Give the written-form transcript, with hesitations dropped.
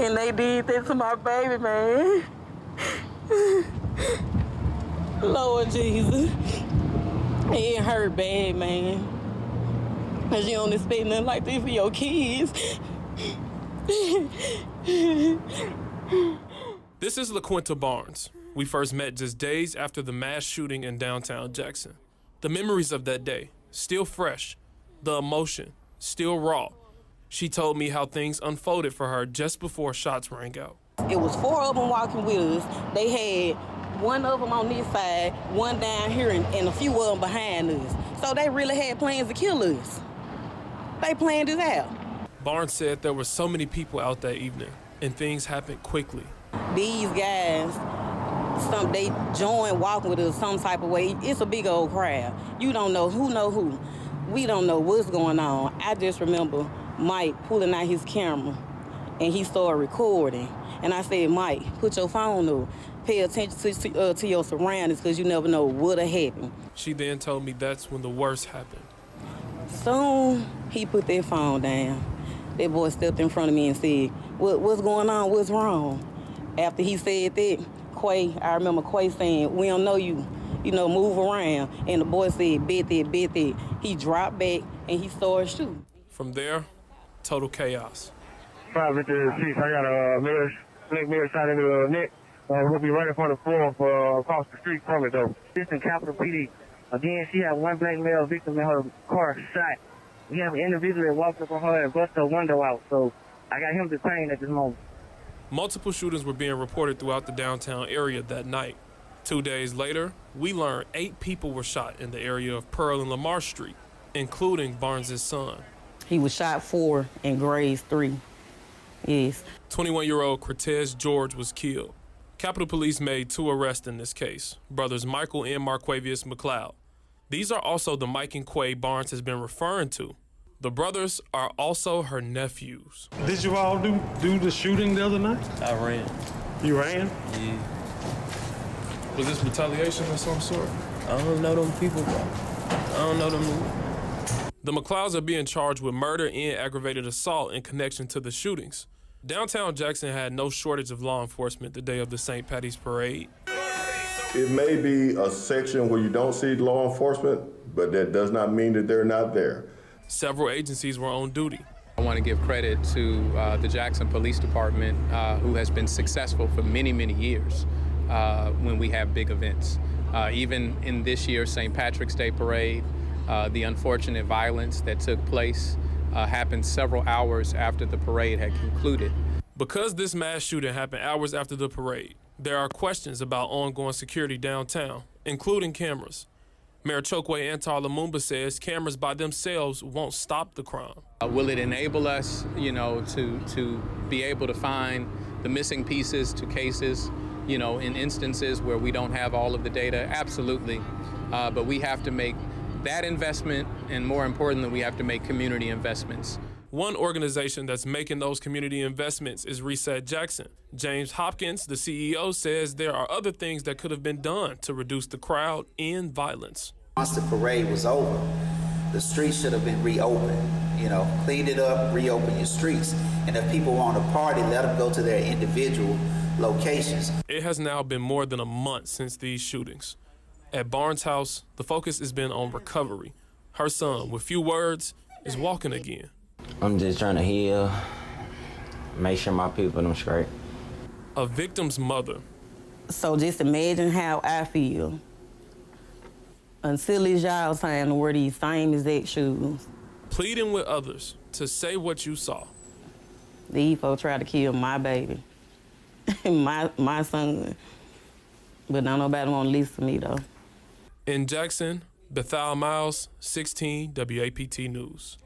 And they did that to my baby, man. Lord Jesus. It hurt bad, man. Because you don't expect nothing like this for your kids. This is LaQuinta Barnes. We first met just days after the mass shooting in downtown Jackson. The memories of that day, still fresh. The emotion, still raw. She told me how things unfolded for her just before shots rang out. It was 4 of them walking with us. They had 1 of them on this side, 1 down here, and a few of them behind us. So they really had plans to kill us. They planned it out. Barnes said there were so many people out that evening, and things happened quickly. These guys, they joined walking with us some type of way. It's a big old crowd. You don't know who. We don't know what's going on. I just remember Mike pulling out his camera, and he started recording. And I said, Mike, put your phone up. Pay attention to your surroundings, because you never know what'll happen. She then told me that's when the worst happened. Soon, he put that phone down. That boy stepped in front of me and said, what's going on? What's wrong? After he said that, I remember Quay saying, we don't know you, move around. And the boy said, bet that. He dropped back and he started shooting. From there, total chaos. 5 into the 6, I got a mirror shot into the neck. We'll be right in front of the floor across the street from it, though. This in Capitol PD. Again, she had 1 black male victim in her car shot. We have an individual that walked up on her and busted her window out, so I got him detained at this moment. Multiple shootings were being reported throughout the downtown area that night. 2 days later, we learned 8 people were shot in the area of Pearl and Lamar Street, including Barnes' son. He was shot 4 and grazed 3. Yes. 21-year-old Cortez George was killed. Capitol Police made 2 arrests in this case, brothers Michael and Marquavius McLeod. These are also the Mike and Quay Barnes has been referring to. The brothers are also her nephews. Did you all do the shooting the other night? I ran. You ran? Yeah. Was this retaliation of some sort? I don't know them people, bro. I don't know them. The McLeods are being charged with murder and aggravated assault in connection to the shootings. Downtown Jackson had no shortage of law enforcement the day of the St. Patty's Parade. It may be a section where you don't see law enforcement, but that does not mean that they're not there. Several agencies were on duty. I want to give credit to the Jackson Police Department, who has been successful for many, many years when we have big events. Even in this year's St. Patrick's Day Parade, the unfortunate violence that took place happened several hours after the parade had concluded. Because this mass shooting happened hours after the parade, there are questions about ongoing security downtown, including cameras. Mayor Chokwe Antar Lumumba says cameras by themselves won't stop the crime. Will it enable us, to be able to find the missing pieces to cases, in instances where we don't have all of the data? Absolutely. But we have to make that investment, and more importantly, we have to make community investments. One organization that's making those community investments is Reset Jackson. James Hopkins, the CEO, says there are other things that could have been done to reduce the crowd and violence. Once the parade was over, the streets should have been reopened. Clean it up, reopen your streets. And if people want to party, let them go to their individual locations. It has now been more than a month since these shootings. At Barnes' house, the focus has been on recovery. Her son, with few words, is walking again. I'm just trying to heal, make sure my people are straight. A victim's mother. So just imagine how I feel until it's y'all time to wear these same exact shoes. Pleading with others to say what you saw. These folks tried to kill my baby, my son. But not nobody want to listen to me, though. In Jackson, Bethal Miles, 16 WAPT News.